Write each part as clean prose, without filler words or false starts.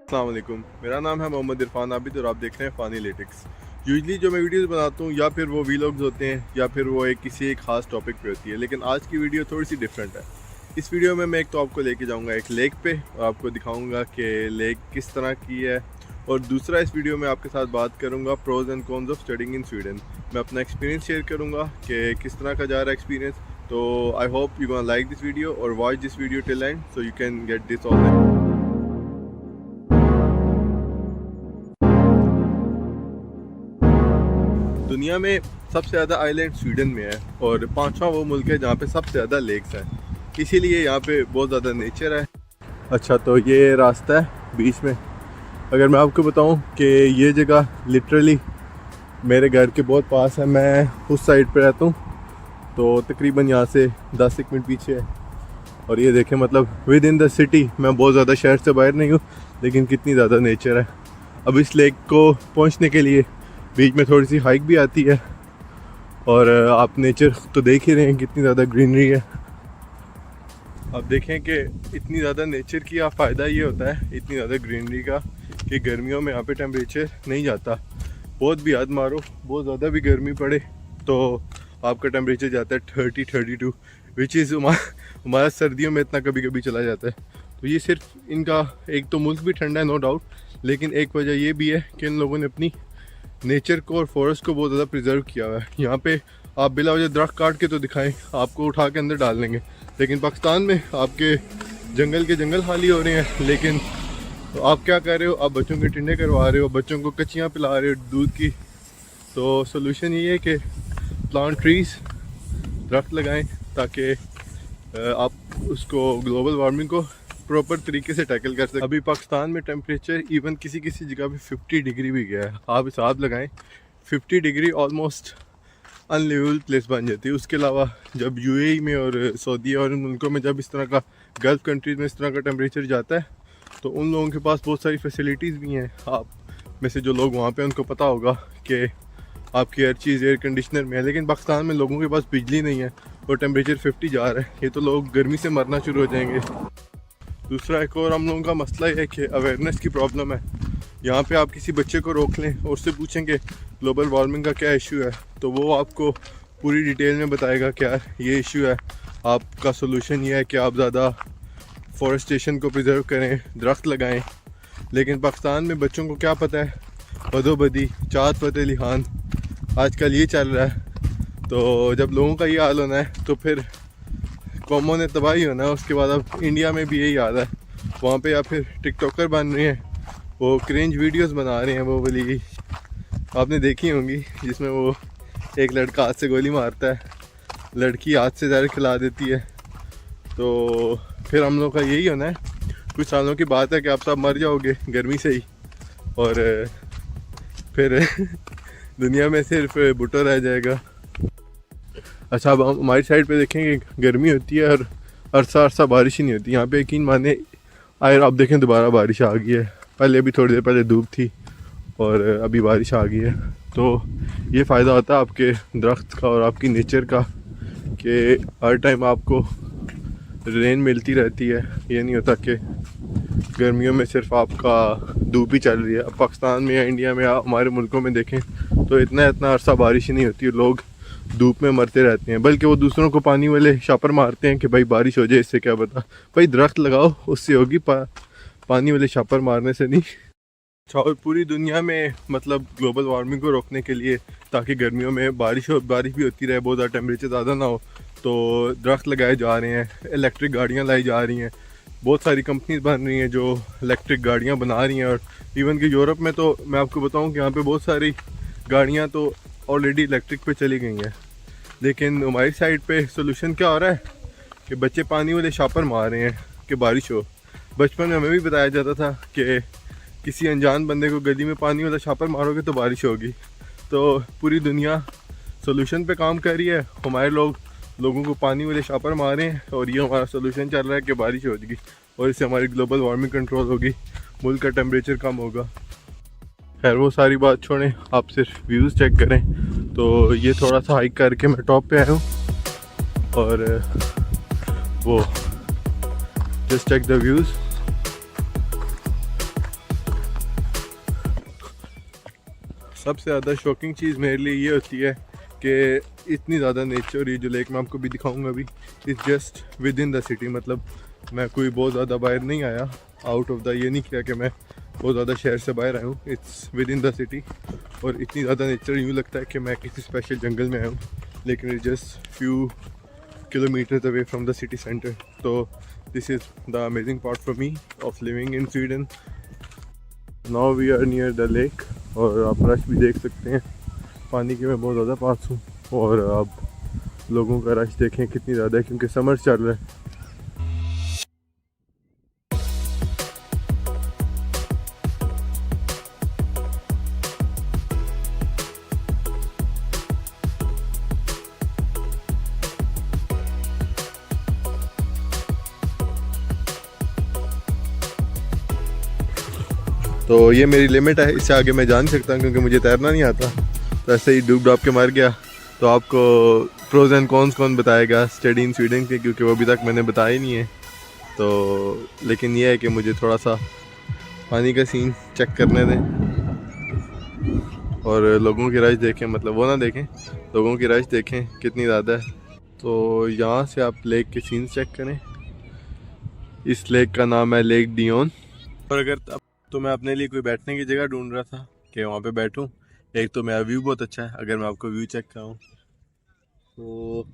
अस्सलाम वालेकुम, मेरा नाम है मोहम्मद इरफान आबिद और आप देख रहे हैं फ़नी लेटिक्स। यूजली जो मैं वीडियोस बनाता हूँ या फिर वो वीलॉग्स होते हैं या फिर वो किसी एक ख़ास टॉपिक पे होती है, लेकिन आज की वीडियो थोड़ी सी डिफरेंट है। इस वीडियो में मैं एक तो आपको लेके जाऊँगा एक लेक पे और आपको दिखाऊँगा कि लेक किस तरह की है, और दूसरा इस वीडियो में आपके साथ बात करूँगा pros and cons of studying in Sweden. मैं अपना एक्सपीरियंस शेयर करूँगा कि किस तरह का जा रहा है एक्सपीरियंस। तो I hope you gonna like this video और watch this video till end so you can get this all. दुनिया में सबसे ज़्यादा आइलैंड स्वीडन में है और पांचवा वो मुल्क है जहाँ पे सबसे ज़्यादा लेक्स हैं, इसीलिए यहाँ पे बहुत ज़्यादा नेचर है। अच्छा, तो ये रास्ता है बीच में। अगर मैं आपको बताऊँ कि ये जगह लिटरली मेरे घर के बहुत पास है, मैं उस साइड पे रहता हूँ, तो तकरीबन यहाँ से 10 मिनट पीछे है। और ये देखें, मतलब विद इन द सिटी, मैं बहुत ज़्यादा शहर से बाहर नहीं हूँ, लेकिन कितनी ज़्यादा नेचर है। अब इस लेक को पहुँचने के लिए बीच में थोड़ी सी हाइक भी आती है, और आप नेचर तो देख ही रहे हैं कितनी ज़्यादा ग्रीनरी है। अब देखें कि इतनी ज़्यादा नेचर की आप फ़ायदा ये होता है इतनी ज़्यादा ग्रीनरी का कि गर्मियों में यहाँ पे टेम्परेचर नहीं जाता। बहुत भी हद मारो, बहुत ज़्यादा भी गर्मी पड़े तो आपका टेम्परेचर जाता है 30-32, विच इज़ हमारा सर्दियों में इतना कभी कभी चला जाता है। तो ये सिर्फ इनका, एक तो मुल्क भी ठंडा है नो डाउट, लेकिन एक वजह ये भी है कि इन लोगों ने अपनी नेचर को और फॉरेस्ट को बहुत ज़्यादा प्रिजर्व किया हुआ है। यहाँ पे आप बिला वजह दरख्त काट के तो दिखाएं, आपको उठा के अंदर डाल देंगे, लेकिन पाकिस्तान में आपके जंगल के जंगल खाली हो रहे हैं, लेकिन तो आप क्या कर रहे हो, आप बच्चों के टिंडे करवा रहे हो, बच्चों को कच्चियाँ पिला रहे हो दूध की। तो सोल्यूशन ये है कि प्लांट ट्रीज़, दरख्त लगाएं ताकि आप उसको ग्लोबल वार्मिंग को प्रॉपर तरीके से टैकल कर सकें। अभी पाकिस्तान में टेम्परेचर इवन किसी किसी जगह पे 50 डिग्री भी गया है। आप हिसाब लगाएं, 50 डिग्री ऑलमोस्ट अनलिवेबल प्लेस बन जाती है। उसके अलावा जब यूएई में और सऊदी और उन मुल्कों में जब इस तरह का, गल्फ़ कंट्रीज़ में इस तरह का टेम्परेचर जाता है, तो उन लोगों के पास बहुत सारी फैसिलिटीज़ भी हैं। आप में से जो लोग वहाँ पे उनको पता होगा कि आपकी हर चीज़ एयर कंडीशनर में है, लेकिन पाकिस्तान में लोगों के पास बिजली नहीं है और टेम्परेचर 50 जा रहा है, ये तो लोग गर्मी से मरना शुरू हो जाएंगे। दूसरा एक और हम लोगों का मसला ये है कि अवेयरनेस की प्रॉब्लम है। यहाँ पे आप किसी बच्चे को रोक लें और उससे पूछें कि ग्लोबल वार्मिंग का क्या इशू है, तो वो आपको पूरी डिटेल में बताएगा कि यार ये इशू है, आपका सोल्यूशन ये है कि आप ज़्यादा फॉरेस्टेशन को प्रिजर्व करें, दरख्त लगाएं। लेकिन पाकिस्तान में बच्चों को क्या पता है, बदोबदी, चाहत फतेह अली खान, आजकल ये चल रहा है। तो जब लोगों का ये हाल होना है तो फिर कौमों ने तबाही होना है। उसके बाद अब इंडिया में भी यही हाल है, वहाँ पे या फिर टिकटॉकर बन रहे हैं, वो क्रिंज वीडियोस बना रहे हैं, वो वाली आपने देखी होंगी जिसमें वो एक लड़का हाथ से गोली मारता है, लड़की हाथ से ज़्यादा खिला देती है। तो फिर हम लोग का यही होना है, कुछ सालों की बात है कि आप सब मर जाओगे गर्मी से ही, और फिर दुनिया में सिर्फ भुट्टो रह जाएगा। अच्छा, अब हम हमारी साइड पे देखेंगे गर्मी होती है और अरसा बारिश ही नहीं होती। यहाँ पे यकीन माने आए, आप देखें दोबारा बारिश आ गई है, पहले अभी थोड़ी देर पहले धूप थी और अभी बारिश आ गई है। तो ये फ़ायदा होता है आपके दरख्त का और आपकी नेचर का कि हर टाइम आपको रेन मिलती रहती है। ये नहीं होता कि गर्मियों में सिर्फ आपका धूप ही चल रही है। अब पाकिस्तान में या इंडिया में या हमारे मुल्कों में देखें तो इतना अरसा बारिश ही नहीं होती, लोग धूप में मरते रहते हैं, बल्कि वो दूसरों को पानी वाले शापर मारते हैं कि भाई बारिश हो जाए, इससे क्या पता, भाई दरख्त लगाओ उससे होगी, पानी वाले शापर मारने से नहीं। अच्छा, और पूरी दुनिया में मतलब ग्लोबल वार्मिंग को रोकने के लिए, ताकि गर्मियों में बारिश भी होती रहे, बहुत ज़्यादा टेम्परेचर ज़्यादा ना हो, तो दरख्त लगाए जा रहे हैं, इलेक्ट्रिक गाड़ियाँ लाई जा रही हैं, बहुत सारी कंपनीज बन रही हैं जो इलेक्ट्रिक गाड़ियाँ बना रही हैं। और इवन कि यूरोप में तो मैं आपको बताऊँ कि यहाँ पर बहुत सारी गाड़ियाँ तो ऑलरेडी इलेक्ट्रिक पे चली गई हैं। लेकिन हमारी साइड पे सोल्यूशन क्या हो रहा है कि बच्चे पानी वाले शापर मार रहे हैं कि बारिश हो। बचपन में हमें भी बताया जाता था कि किसी अनजान बंदे को गली में पानी वाला शापर मारोगे तो बारिश होगी। तो पूरी दुनिया सोल्यूशन पे काम कर रही है, हमारे लोगों को पानी वाले शापर मार रहे हैं, और ये हमारा सोल्यूशन चल रहा है कि बारिश हो जाएगी और इससे हमारी ग्लोबल वार्मिंग कंट्रोल होगी, मुल्क का टेम्परेचर कम होगा। खैर वो सारी बात छोड़ें, आप सिर्फ व्यूज़ चेक करें। तो ये थोड़ा सा हाइक करके मैं टॉप पे आया हूँ, और वो जस्ट चेक द व्यूज़। सबसे ज़्यादा शॉकिंग चीज़ मेरे लिए ये होती है कि इतनी ज़्यादा नेचर, ये जो लेक मैं आपको भी दिखाऊंगा अभी, it's just with in the city. मतलब मैं कोई बहुत ज़्यादा बाहर नहीं आया, आउट ऑफ द, ये नहीं किया कि मैं बहुत ज़्यादा शहर से बाहर आया हूँ, it's with in the city. और इतनी ज़्यादा नेचर, यूँ लगता है कि मैं किसी स्पेशल जंगल में आया हूँ, लेकिन it's just few kilometers away from the city center. So this is the amazing part for me of living in Sweden. Now we are near the lake और आप रश भी देख सकते हैं, पानी के मैं बहुत ज़्यादा पास हूँ। और आप लोगों का रश देखें कितनी ज़्यादा है, क्योंकि समर चल रहा है। तो ये मेरी लिमिट है, इससे आगे मैं जा नहीं सकता क्योंकि मुझे तैरना नहीं आता। तो ऐसे ही डूब डाब के मर गया। तो आपको प्रोज एंड कॉन्स कौन बताएगा स्टडी इन स्वीडन के, क्योंकि वो अभी तक मैंने बताया ही नहीं है। तो लेकिन ये है कि मुझे थोड़ा सा पानी का सीन चेक करने दें और लोगों की रश देखें, मतलब वो ना देखें, लोगों की रश देखें कितनी ज़्यादा है। तो यहाँ से आप लेक के सीन चेक करें। इस लेक का नाम है लेक डियोन। और अगर तो मैं अपने लिए कोई बैठने की जगह ढूंढ रहा था कि वहाँ पे बैठूं। एक तो मेरा व्यू बहुत अच्छा है, अगर मैं आपको व्यू चेक कराऊं तो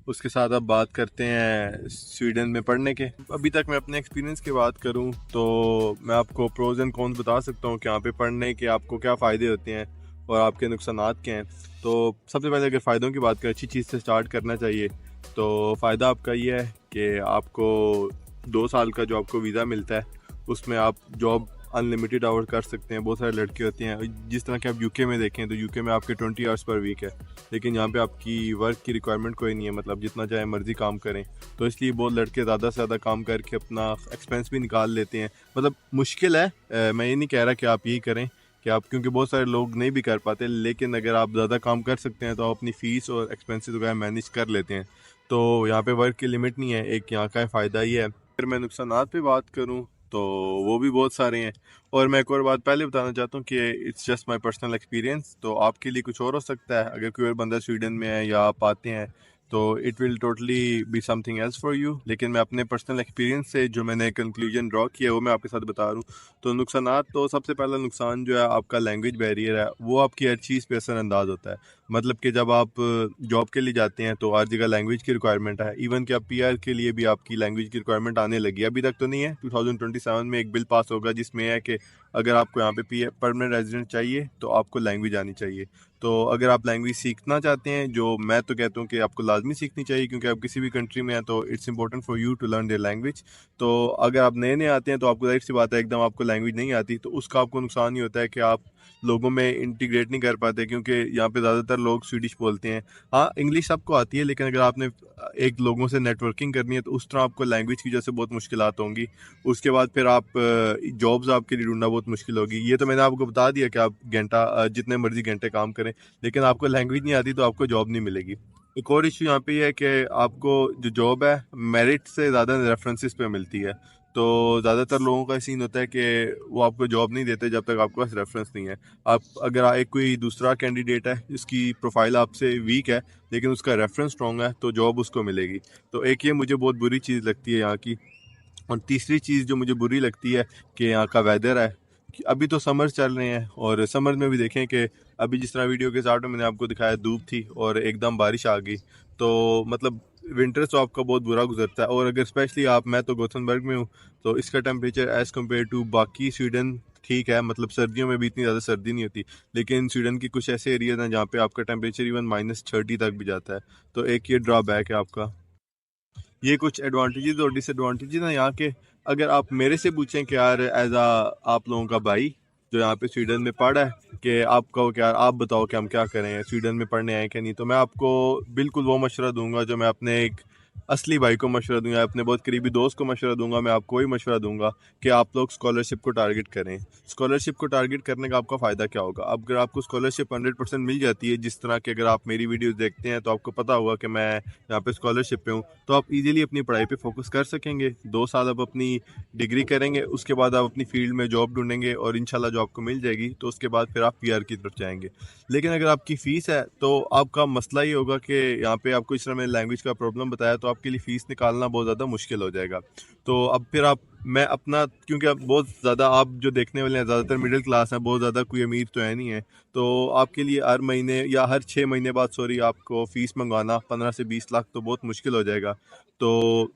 उसके साथ अब बात करते हैं स्वीडन में पढ़ने के। अभी तक मैं अपने एक्सपीरियंस की बात करूं तो मैं आपको प्रोज एंड कॉन्स बता सकता हूं कि यहाँ पे पढ़ने के आपको क्या फ़ायदे होते हैं और आपके नुकसानात क्या हैं। तो सबसे पहले अगर फ़ायदों की बात करें, अच्छी चीज़ से स्टार्ट करना चाहिए। तो फ़ायदा आपका ये है कि आपको 2 साल का जो आपको वीज़ा मिलता है उसमें आप जॉब अनलिमिटेड आवर कर सकते हैं। बहुत सारे लड़के होते हैं, जिस तरह के आप यूके में देखें तो यूके में आपके 20 आवर्स पर वीक है, लेकिन यहाँ पे आपकी वर्क की रिक्वायरमेंट कोई नहीं है, मतलब जितना चाहे मर्जी काम करें। तो इसलिए बहुत लड़के ज़्यादा से ज़्यादा काम करके अपना एक्सपेंस भी निकाल लेते हैं। मतलब मुश्किल है, मैं ये नहीं कह रहा कि आप यही करें कि आप, क्योंकि बहुत सारे लोग नहीं भी कर पाते, लेकिन अगर आप ज़्यादा काम कर सकते हैं तो आप अपनी फ़ीस और एक्सपेंसेस वगैरह मैनेज कर लेते हैं। तो यहाँ पे वर्क की लिमिट नहीं है, एक यहाँ का फ़ायदा ये है। अगर मैं नुकसानात पे बात करूँ तो वो भी बहुत सारे हैं। और मैं एक और बात पहले बताना चाहता हूँ कि it's just my personal experience, तो आपके लिए कुछ और हो सकता है। अगर कोई और बंदा स्वीडन में है या आप आते हैं तो it will totally be something else for you. लेकिन मैं अपने पर्सनल एक्सपीरियंस से जो मैंने कंक्लूजन ड्रॉ किया है वो मैं आपके साथ बता रहा हूँ। तो नुकसानात, तो सबसे पहला नुकसान जो है आपका लैंग्वेज बैरियर है, वो आपकी हर चीज़ पे असरअंदाज होता है। मतलब कि जब आप जॉब के लिए जाते हैं तो हर जगह लैंग्वेज की रिक्वायरमेंट है। इवन कि आप पीआर के लिए भी आपकी लैंग्वेज की रिक्वायरमेंट आने लगी है, अभी तक तो नहीं है। 2027 में एक बिल पास होगा जिसमें है कि अगर आपको यहाँ पे परमानेंट रेजिडेंट चाहिए तो आपको लैंग्वेज आनी चाहिए। तो अगर आप लैंग्वेज सीखना चाहते हैं, जो मैं तो कहता हूँ कि आपको लाजमी सीखनी चाहिए, क्योंकि आप किसी भी कंट्री में हैं तो it's important for you to learn their language. तो अगर आप नए नए आते हैं तो आपको जाहिर सी बात है एकदम आपको लैंग्वेज नहीं आती, तो उसका आपको नुकसान ही होता है कि आप लोगों में इंटीग्रेट नहीं कर पाते, क्योंकि यहाँ पे ज़्यादातर लोग स्वीडिश बोलते हैं। हाँ, इंग्लिश सबको आती है, लेकिन अगर आपने एक लोगों से नेटवर्किंग करनी है तो उस तरह आपको लैंग्वेज की वजह से बहुत मुश्किलात होंगी। उसके बाद फिर आप जॉब्स आपके लिए ढूंढना बहुत मुश्किल होगी। ये तो मैंने आपको बता दिया कि आप जितने मर्जी घंटे काम करें, लेकिन आपको लैंग्वेज नहीं आती तो आपको जॉब नहीं मिलेगी। एक और इशू यहाँ पे ये है कि आपको जो जॉब है मेरिट से ज़्यादा रेफरेंसेस पे मिलती है। तो ज़्यादातर लोगों का सीन होता है कि वो आपको जॉब नहीं देते जब तक आपके पास रेफरेंस नहीं है। आप अगर एक कोई दूसरा कैंडिडेट है जिसकी प्रोफाइल आपसे वीक है लेकिन उसका रेफरेंस स्ट्रॉन्ग है तो जॉब उसको मिलेगी। तो एक ये मुझे बहुत बुरी चीज़ लगती है यहाँ की। और तीसरी चीज़ जो मुझे बुरी लगती है कि यहाँ का वेदर है। कि अभी तो समर चल रहे हैं और समर में भी देखें कि अभी जिस तरह वीडियो के स्टार्ट में मैंने आपको दिखाया धूप थी और एकदम बारिश आ गई। तो मतलब विंटर्स तो आपका बहुत बुरा गुजरता है। और अगर स्पेशली मैं तो गोथनबर्ग में हूँ, तो इसका टेम्परेचर एज़ कम्पेयर टू बाकी स्वीडन ठीक है, मतलब सर्दियों में भी इतनी ज़्यादा सर्दी नहीं होती, लेकिन स्वीडन की कुछ ऐसे एरियाज हैं जहाँ पे आपका टेम्परेचर इवन -30 तक भी जाता है। तो एक ये ड्रॉबैक है आपका। ये कुछ एडवांटेजेस और डिसएडवांटेजेस हैं यहाँ के। अगर आप मेरे से पूछें कि यार एज आ आप लोगों का भाई जो यहाँ पे स्वीडन में पढ़ा है कि आप कहो कि यार आप बताओ कि हम क्या करें, स्वीडन में पढ़ने आए कि नहीं, तो मैं आपको बिल्कुल वो मशवरा दूंगा जो मैं अपने एक असली भाई को मशवरा दूंगा, अपने बहुत करीबी दोस्त को मशवरा दूंगा, मैं आपको ही मशवरा दूंगा कि आप लोग स्कॉलरशिप को टारगेट करें। स्कॉलरशिप को टारगेट करने का आपका फ़ायदा क्या होगा? अब अगर आपको स्कॉलरशिप 100% मिल जाती है, जिस तरह की अगर आप मेरी वीडियोस देखते हैं तो आपको पता होगा कि मैं यहाँ पे स्कॉलरशिप पे हूँ, तो आप इजीली अपनी पढ़ाई पे फोकस कर सकेंगे। 2 साल आप अपनी डिग्री करेंगे, उसके बाद आप अपनी फील्ड में जॉब ढूंढेंगे और इंशाल्लाह जॉब को मिल जाएगी, तो उसके बाद फिर आप पीआर की तरफ जाएंगे। लेकिन अगर आपकी फ़ीस है तो आपका मसला ये होगा कि यहाँ पे आपको इस तरह मैंने लैंग्वेज का प्रॉब्लम बताया, तो आपके लिए फ़ीस निकालना बहुत ज़्यादा मुश्किल हो जाएगा। तो अब फिर आप मैं अपना, क्योंकि अब बहुत ज़्यादा आप जो देखने वाले हैं ज़्यादातर मिडिल क्लास हैं, बहुत ज़्यादा कोई अमीर तो है नहीं है, तो आपके लिए हर महीने या हर 6 महीने बाद सॉरी आपको फ़ीस मंगवाना 15 से 20 लाख तो बहुत मुश्किल हो जाएगा। तो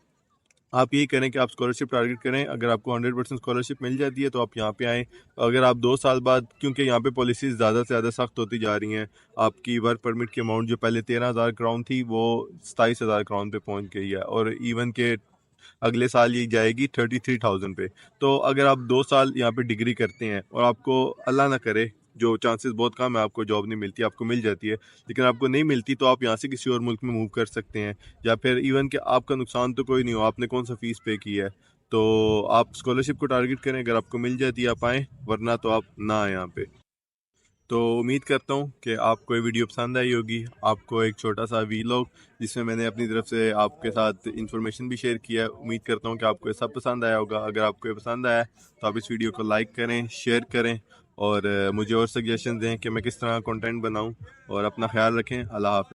आप यही करें कि आप स्कॉलरशिप टारगेट करें। अगर आपको 100% स्कॉलरशिप मिल जाती है तो आप यहाँ पे आएँ। अगर आप 2 साल बाद, क्योंकि यहाँ पे पॉलिसीज़ ज़्यादा से ज़्यादा सख्त होती जा रही हैं, आपकी वर्क परमिट की अमाउंट जो पहले 13,000 क्राउन थी वो 27,000 क्राउन पे पहुँच गई है, और इवन के अगले साल ये जाएगी 33,000 पे। तो अगर आप 2 साल यहाँ पे डिग्री करते हैं और आपको अल्लाह ना करे, जो चांसेस बहुत कम है आपको जॉब नहीं मिलती, आपको मिल जाती है लेकिन आपको नहीं मिलती, तो आप यहाँ से किसी और मुल्क में मूव कर सकते हैं। या फिर इवन कि आपका नुकसान तो कोई नहीं हो, आपने कौन सा फ़ीस पे की है। तो आप स्कॉलरशिप को टारगेट करें, अगर आपको मिल जाती है आप आएँ, वरना तो आप ना आएँ यहाँ पे। तो उम्मीद करता हूँ कि आपको ये वीडियो पसंद आई होगी। आपको एक छोटा सा वीलॉग जिसमें मैंने अपनी तरफ से आपके साथ इन्फॉर्मेशन भी शेयर किया है। उम्मीद करता हूँ कि आपको ये सब पसंद आया होगा। अगर आपको ये पसंद आया तो आप इस वीडियो को लाइक करें, शेयर करें, और मुझे और सजेशन दें कि मैं किस तरह कंटेंट बनाऊँ। और अपना ख्याल रखें। अल्लाह हाफ़िज़।